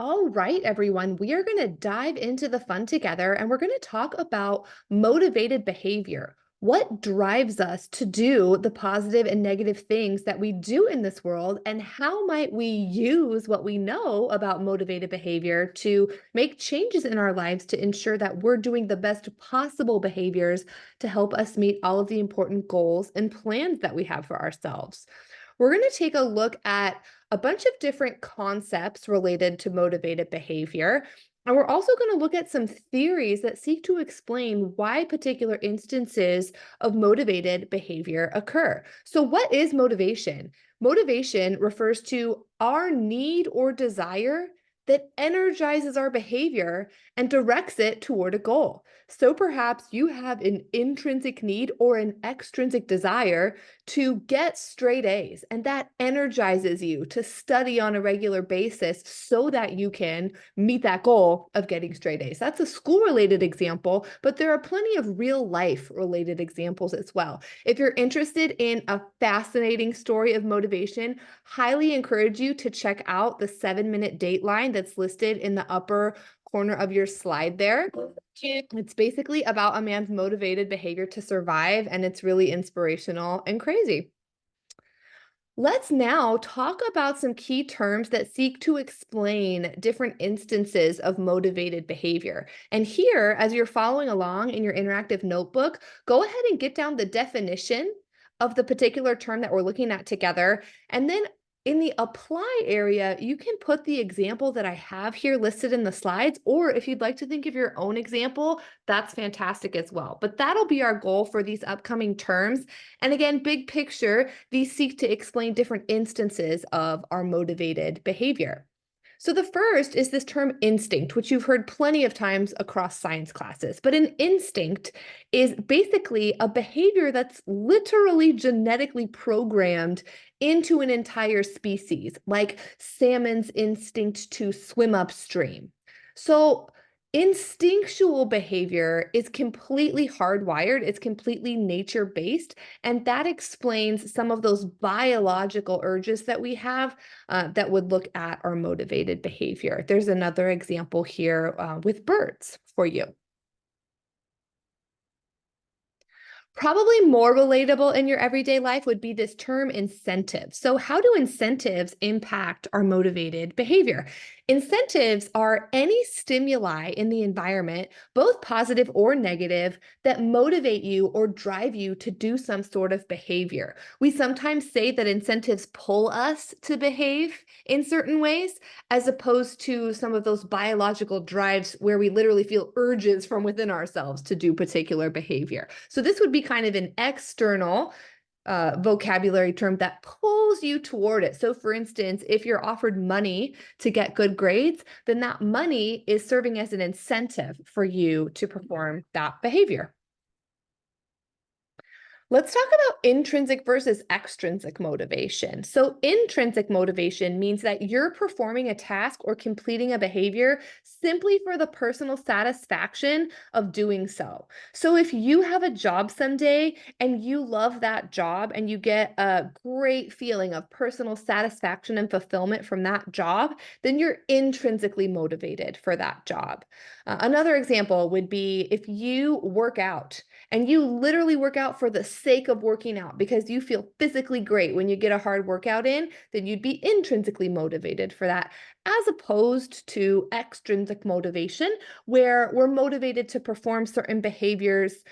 All right, everyone, we are going to dive into the fun together and we're going to talk about motivated behavior. What drives us to do the positive and negative things that we do in this world, and how might we use what we know about motivated behavior to make changes in our lives to ensure that we're doing the best possible behaviors to help us meet all of the important goals and plans that we have for ourselves. We're going to take a look at a bunch of different concepts related to motivated behavior. And we're also going to look at some theories that seek to explain why particular instances of motivated behavior occur. So, what is motivation? Motivation refers to our need or desire that energizes our behavior and directs it toward a goal. So, perhaps you have an intrinsic need or an extrinsic desire to get straight A's, and that energizes you to study on a regular basis so that you can meet that goal of getting straight A's. That's a school related example, but there are plenty of real life related examples as well. If you're interested in a fascinating story of motivation, highly encourage you to check out the 7-minute Dateline that's listed in the upper corner of your slide there. It's basically about a man's motivated behavior to survive, and it's really inspirational and crazy. Let's now talk about some key terms that seek to explain different instances of motivated behavior. And here, as you're following along in your interactive notebook, go ahead and get down the definition of the particular term that we're looking at together. And then in the apply area, you can put the example that I have here listed in the slides, or if you'd like to think of your own example, that's fantastic as well. But that'll be our goal for these upcoming terms. And again, big picture, these seek to explain different instances of our motivated behavior. So the first is this term instinct, which you've heard plenty of times across science classes. But an instinct is basically a behavior that's literally genetically programmed into an entire species, like salmon's instinct to swim upstream. So instinctual behavior is completely hardwired, it's completely nature-based, and that explains some of those biological urges that we have that would look at our motivated behavior. There's another example here with birds for you. Probably more relatable in your everyday life would be this term incentive. So, how do incentives impact our motivated behavior? Incentives are any stimuli in the environment, both positive or negative, that motivate you or drive you to do some sort of behavior. We sometimes say that incentives pull us to behave in certain ways, as opposed to some of those biological drives where we literally feel urges from within ourselves to do particular behavior. So this would be kind of an external vocabulary term that pulls you toward it. So for instance, if you're offered money to get good grades, then that money is serving as an incentive for you to perform that behavior. Let's talk about intrinsic versus extrinsic motivation. So, intrinsic motivation means that you're performing a task or completing a behavior simply for the personal satisfaction of doing so. So, if you have a job someday and you love that job and you get a great feeling of personal satisfaction and fulfillment from that job, then you're intrinsically motivated for that job. Another example would be if you work out and you literally work out for the sake of working out because you feel physically great when you get a hard workout in, then you'd be intrinsically motivated for that, as opposed to extrinsic motivation, where we're motivated to perform certain behaviors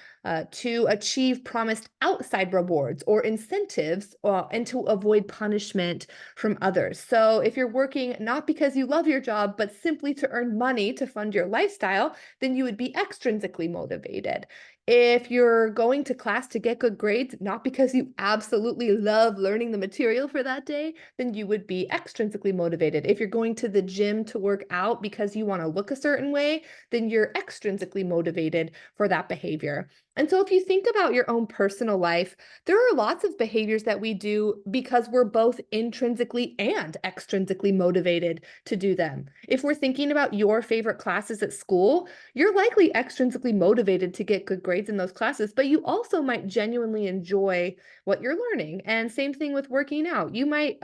to achieve promised outside rewards or incentives and to avoid punishment from others. So if you're working not because you love your job, but simply to earn money to fund your lifestyle, then you would be extrinsically motivated. If you're going to class to get good grades, not because you absolutely love learning the material for that day, then you would be extrinsically motivated. If you're going to the gym to work out because you want to look a certain way, then you're extrinsically motivated for that behavior. And so, if you think about your own personal life, there are lots of behaviors that we do because we're both intrinsically and extrinsically motivated to do them. If we're thinking about your favorite classes at school, you're likely extrinsically motivated to get good grades in those classes, but you also might genuinely enjoy what you're learning. And same thing with working out. You might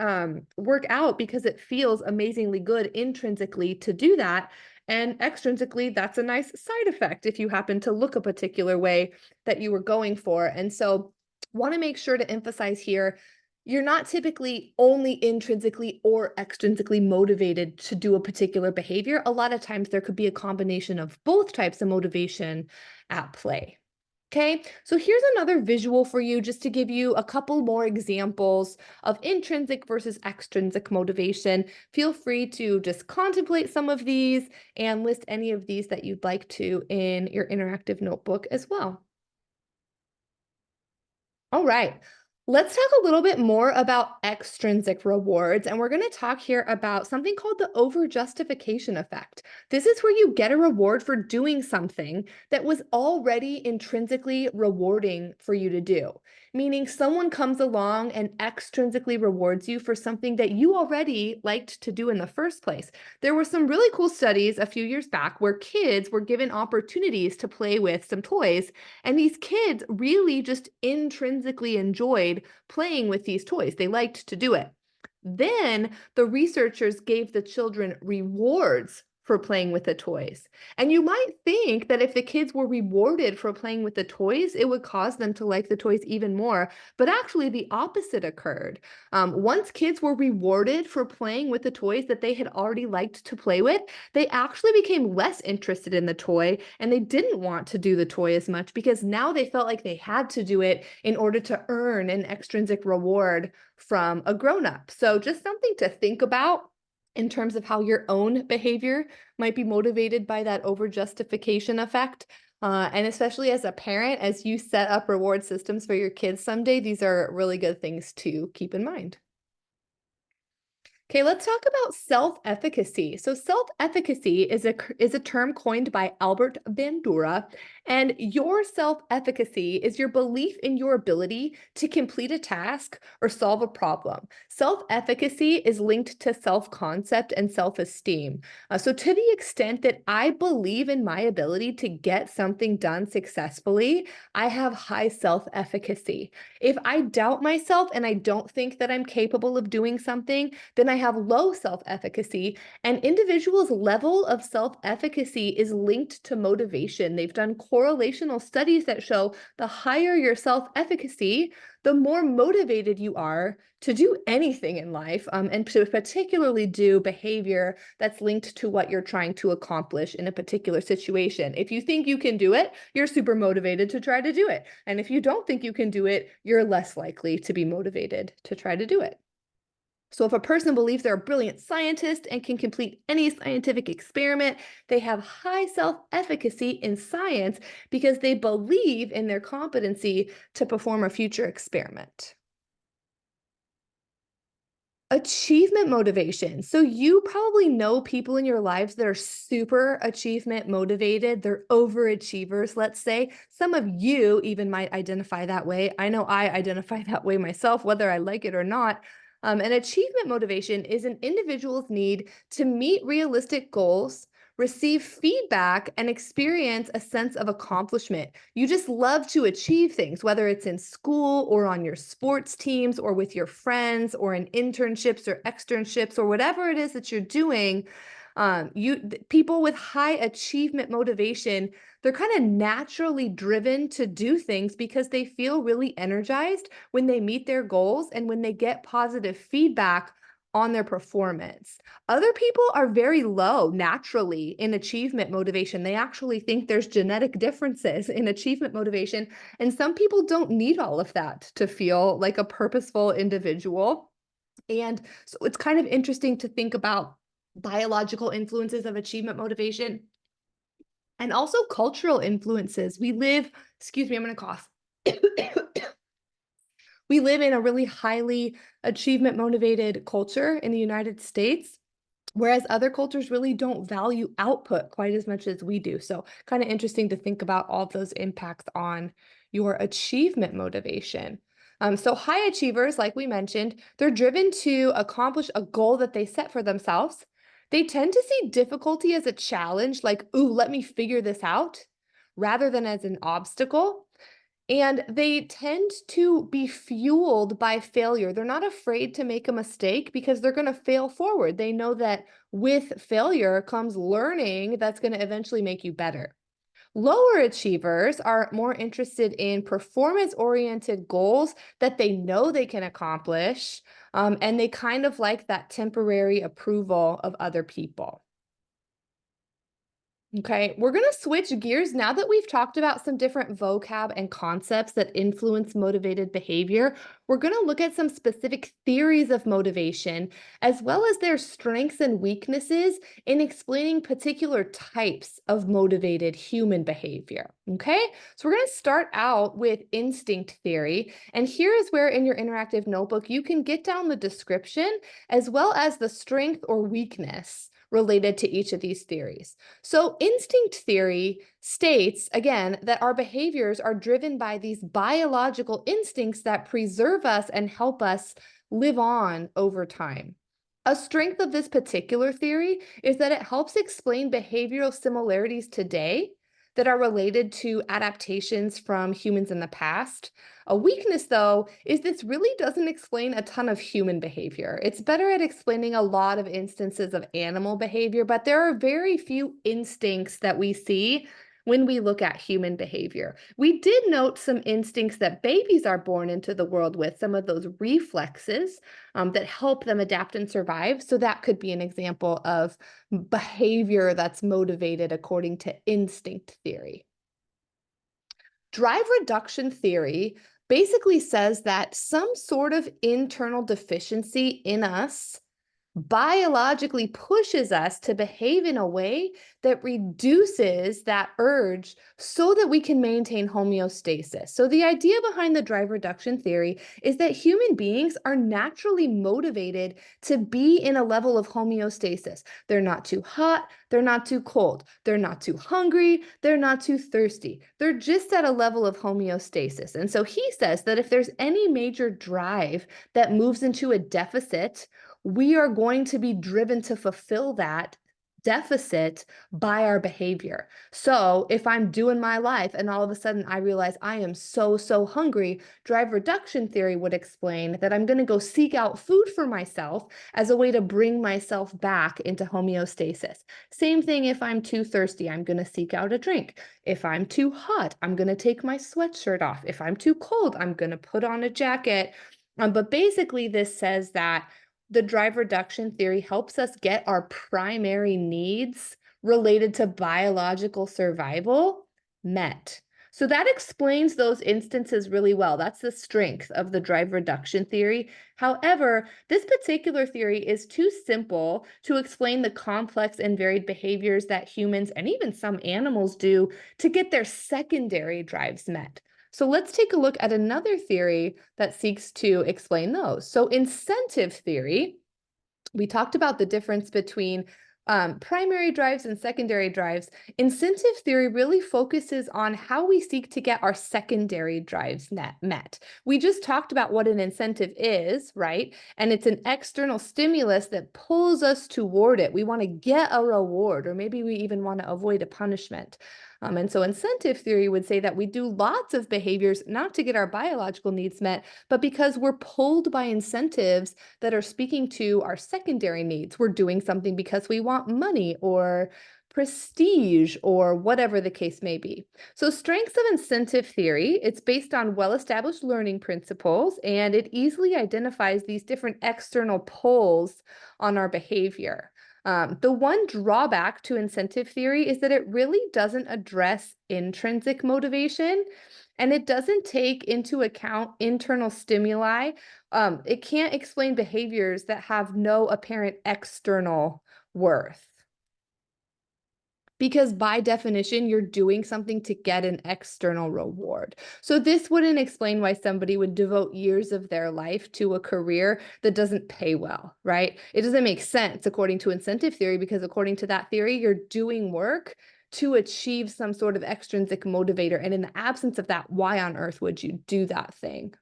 work out because it feels amazingly good intrinsically to do that. And extrinsically, that's a nice side effect if you happen to look a particular way that you were going for. And so, want to make sure to emphasize here, you're not typically only intrinsically or extrinsically motivated to do a particular behavior. A lot of times there could be a combination of both types of motivation at play. Okay, so here's another visual for you just to give you a couple more examples of intrinsic versus extrinsic motivation. Feel free to just contemplate some of these and list any of these that you'd like to in your interactive notebook as well. All right. Let's talk a little bit more about extrinsic rewards. And we're going to talk here about something called the over-justification effect. This is where you get a reward for doing something that was already intrinsically rewarding for you to do, meaning someone comes along and extrinsically rewards you for something that you already liked to do in the first place. There were some really cool studies a few years back where kids were given opportunities to play with some toys, and these kids really just intrinsically enjoyed playing with these toys. They liked to do it. Then the researchers gave the children rewards for playing with the toys. And you might think that if the kids were rewarded for playing with the toys, it would cause them to like the toys even more. But actually, the opposite occurred. Once kids were rewarded for playing with the toys that they had already liked to play with, they actually became less interested in the toy and they didn't want to do the toy as much because now they felt like they had to do it in order to earn an extrinsic reward from a grown-up. So just something to think about in terms of how your own behavior might be motivated by that over-justification effect. And especially as a parent, as you set up reward systems for your kids someday, these are really good things to keep in mind. Okay, let's talk about self-efficacy. So self-efficacy is a term coined by Albert Bandura, and your self-efficacy is your belief in your ability to complete a task or solve a problem. Self-efficacy is linked to self-concept and self-esteem. So to the extent that I believe in my ability to get something done successfully, I have high self-efficacy. If I doubt myself and I don't think that I'm capable of doing something, then I have low self-efficacy, and individuals' level of self-efficacy is linked to motivation. They've done correlational studies that show the higher your self-efficacy, the more motivated you are to do anything in life, and to particularly do behavior that's linked to what you're trying to accomplish in a particular situation. If you think you can do it, you're super motivated to try to do it. And if you don't think you can do it, you're less likely to be motivated to try to do it. So if a person believes they're a brilliant scientist and can complete any scientific experiment, they have high self-efficacy in science because they believe in their competency to perform a future experiment. Achievement motivation. So you probably know people in your lives that are super achievement motivated. They're overachievers, let's say. Some of you even might identify that way. I know I identify that way myself, whether I like it or not. And achievement motivation is an individual's need to meet realistic goals, receive feedback, and experience a sense of accomplishment. You just love to achieve things, whether it's in school or on your sports teams or with your friends or in internships or externships or whatever it is that you're doing. People with high achievement motivation, they're kind of naturally driven to do things because they feel really energized when they meet their goals and when they get positive feedback on their performance. Other people are very low naturally in achievement motivation. They actually think there's genetic differences in achievement motivation. And some people don't need all of that to feel like a purposeful individual. And so it's kind of interesting to think about biological influences of achievement motivation and also cultural influences. Excuse me, I'm going to cough. We live in a really highly achievement motivated culture in the United States. whereas other cultures really don't value output quite as much as we do. So, kind of interesting to think about all of those impacts on your achievement motivation. So, high achievers, like we mentioned, they're driven to accomplish a goal that they set for themselves. They tend to see difficulty as a challenge, like, ooh, let me figure this out, rather than as an obstacle. And they tend to be fueled by failure. They're not afraid to make a mistake because they're going to fail forward. They know that with failure comes learning that's going to eventually make you better. Lower achievers are more interested in performance-oriented goals that they know they can accomplish, and they kind of like that temporary approval of other people. Okay, we're going to switch gears now that we've talked about some different vocab and concepts that influence motivated behavior. We're going to look at some specific theories of motivation, as well as their strengths and weaknesses in explaining particular types of motivated human behavior. Okay, so we're going to start out with instinct theory. And here is where in your interactive notebook, you can get down the description as well as the strength or weakness related to each of these theories. So, instinct theory states, again, that our behaviors are driven by these biological instincts that preserve us and help us live on over time. A strength of this particular theory is that it helps explain behavioral similarities today that are related to adaptations from humans in the past. A weakness, though, is this really doesn't explain a ton of human behavior. It's better at explaining a lot of instances of animal behavior, but there are very few instincts that we see when we look at human behavior. We did note some instincts that babies are born into the world with, some of those reflexes that help them adapt and survive. So that could be an example of behavior that's motivated according to instinct theory. Drive reduction theory basically says that some sort of internal deficiency in us biologically pushes us to behave in a way that reduces that urge so that we can maintain homeostasis. So, the idea behind the drive reduction theory is that human beings are naturally motivated to be in a level of homeostasis. They're not too hot, they're not too cold, they're not too hungry, they're not too thirsty. They're just at a level of homeostasis. And so, he says that if there's any major drive that moves into a deficit, we are going to be driven to fulfill that deficit by our behavior. So if I'm doing my life and all of a sudden I realize I am so hungry, drive reduction theory would explain that I'm going to go seek out food for myself as a way to bring myself back into homeostasis. Same thing if I'm too thirsty, I'm going to seek out a drink. If I'm too hot, I'm going to take my sweatshirt off. If I'm too cold, I'm going to put on a jacket. But basically, this says that the drive reduction theory helps us get our primary needs related to biological survival met. So that explains those instances really well. That's the strength of the drive reduction theory. However, this particular theory is too simple to explain the complex and varied behaviors that humans and even some animals do to get their secondary drives met. So let's take a look at another theory that seeks to explain those. So incentive theory, we talked about the difference between primary drives and secondary drives. Incentive theory really focuses on how we seek to get our secondary drives met. We just talked about what an incentive is, right? And it's an external stimulus that pulls us toward it. We want to get a reward, or maybe we even want to avoid a punishment. And so incentive theory would say that we do lots of behaviors not to get our biological needs met, but because we're pulled by incentives that are speaking to our secondary needs. We're doing something because we want money or prestige or whatever the case may be. So strengths of incentive theory, it's based on well-established learning principles, and it easily identifies these different external pulls on our behavior. The one drawback to incentive theory is that it really doesn't address intrinsic motivation and it doesn't take into account internal stimuli. It can't explain behaviors that have no apparent external worth. because by definition, you're doing something to get an external reward. So this wouldn't explain why somebody would devote years of their life to a career that doesn't pay well, right? It doesn't make sense according to incentive theory, because according to that theory, you're doing work to achieve some sort of extrinsic motivator. And in the absence of that, why on earth would you do that thing?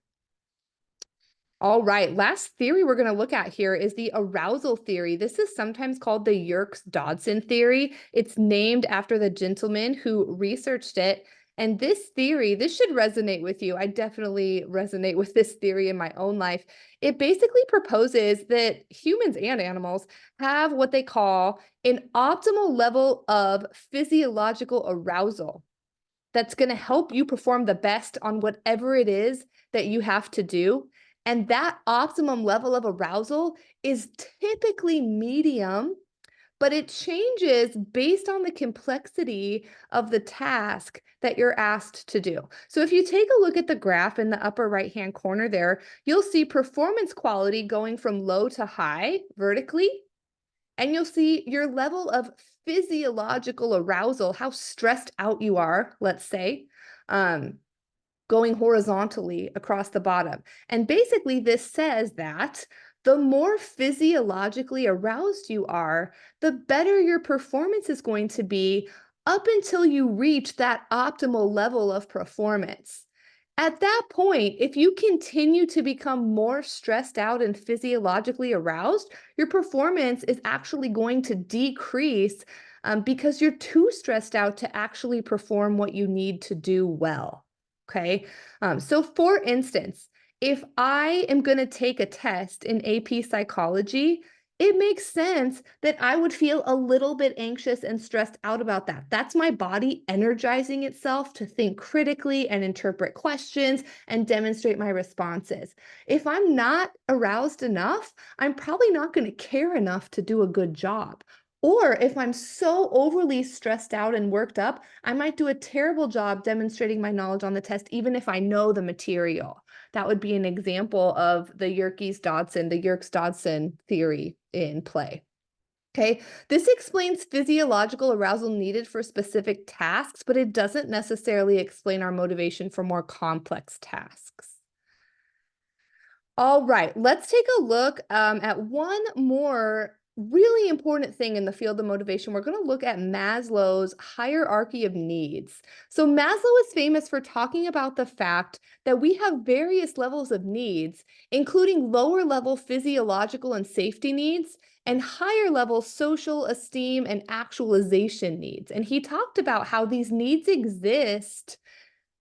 All right, last theory we're going to look at here is the arousal theory. This is sometimes called the Yerkes-Dodson theory. It's named after the gentleman who researched it. And this theory, this should resonate with you. I definitely resonate with this theory in my own life. It basically proposes that humans and animals have what they call an optimal level of physiological arousal that's going to help you perform the best on whatever it is that you have to do. And that optimum level of arousal is typically medium, but it changes based on the complexity of the task that you're asked to do. So if you take a look at the graph in the upper right-hand corner there, you'll see performance quality going from low to high vertically, and you'll see your level of physiological arousal, how stressed out you are, let's say, going horizontally across the bottom. And basically, this says that the more physiologically aroused you are, the better your performance is going to be up until you reach that optimal level of performance. At that point, if you continue to become more stressed out and physiologically aroused, your performance is actually going to decrease because you're too stressed out to actually perform what you need to do well. Okay. So for instance, if I am going to take a test in AP psychology, it makes sense that I would feel a little bit anxious and stressed out about that. That's my body energizing itself to think critically and interpret questions and demonstrate my responses. If I'm not aroused enough, I'm probably not going to care enough to do a good job. Or if I'm so overly stressed out and worked up, I might do a terrible job demonstrating my knowledge on the test, even if I know the material. That would be an example of the Yerkes-Dodson theory in play. Okay, this explains physiological arousal needed for specific tasks, but it doesn't necessarily explain our motivation for more complex tasks. All right, let's take a look at one more really important thing in the field of motivation. We're going to look at Maslow's hierarchy of needs. So Maslow is famous for talking about the fact that we have various levels of needs, including lower level physiological and safety needs, and higher level social esteem and actualization needs. And he talked about how these needs exist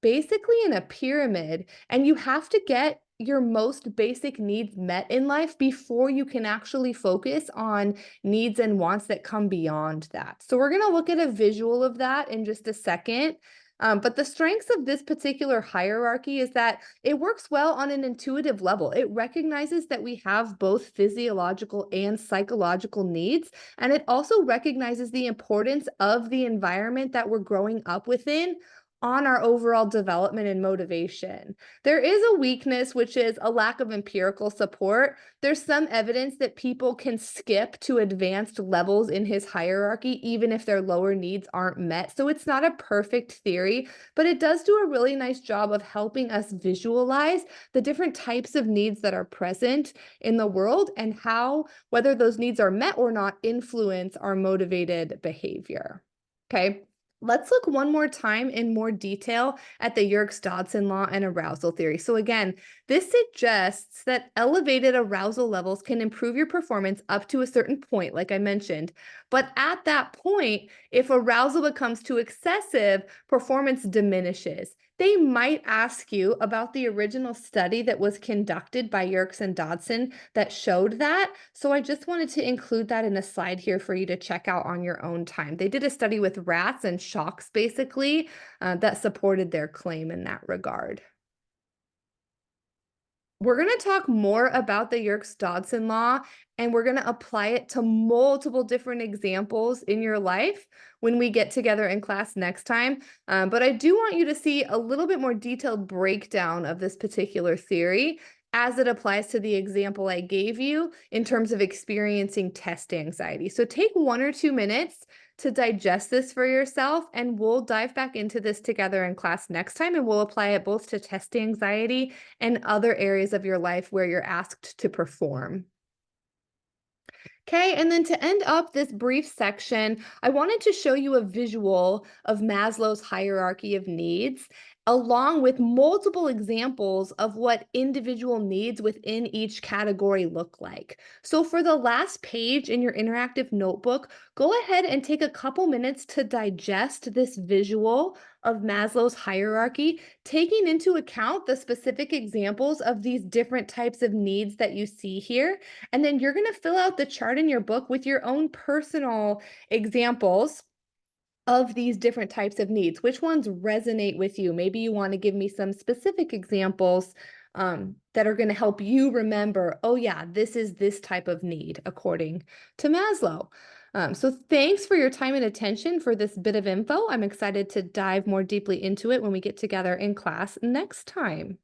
basically in a pyramid, and you have to get your most basic needs met in life before you can actually focus on needs and wants that come beyond that. So we're going to look at a visual of that in just a second. But the strengths of this particular hierarchy is that it works well on an intuitive level. It recognizes that we have both physiological and psychological needs, and it also recognizes the importance of the environment that we're growing up within on our overall development and motivation. There is a weakness, which is a lack of empirical support. There's some evidence that people can skip to advanced levels in his hierarchy, even if their lower needs aren't met. So it's not a perfect theory, but it does do a really nice job of helping us visualize the different types of needs that are present in the world and how, whether those needs are met or not, influence our motivated behavior. Okay. Let's look one more time in more detail at the Yerkes-Dodson law and arousal theory. So again, this suggests that elevated arousal levels can improve your performance up to a certain point, like I mentioned. But at that point, if arousal becomes too excessive, performance diminishes. They might ask you about the original study that was conducted by Yerkes and Dodson that showed that. So I just wanted to include that in a slide here for you to check out on your own time. They did a study with rats and shocks, basically, that supported their claim in that regard. We're going to talk more about the Yerkes-Dodson law, and we're going to apply it to multiple different examples in your life when we get together in class next time. But I do want you to see a little bit more detailed breakdown of this particular theory. as it applies to the example I gave you in terms of experiencing test anxiety. So take 1 or 2 minutes to digest this for yourself, and we'll dive back into this together in class next time, and we'll apply it both to test anxiety and other areas of your life where you're asked to perform. Okay, and then to end up this brief section, I wanted to show you a visual of Maslow's hierarchy of needs, along with multiple examples of what individual needs within each category look like. So for the last page in your interactive notebook, go ahead and take a couple minutes to digest this visual of Maslow's hierarchy, taking into account the specific examples of these different types of needs that you see here. And then you're going to fill out the chart in your book with your own personal examples of these different types of needs. Which ones resonate with you? Maybe you want to give me some specific examples that are going to help you remember, oh, yeah, this is this type of need according to Maslow. So thanks for your time and attention for this bit of info. I'm excited to dive more deeply into it when we get together in class next time.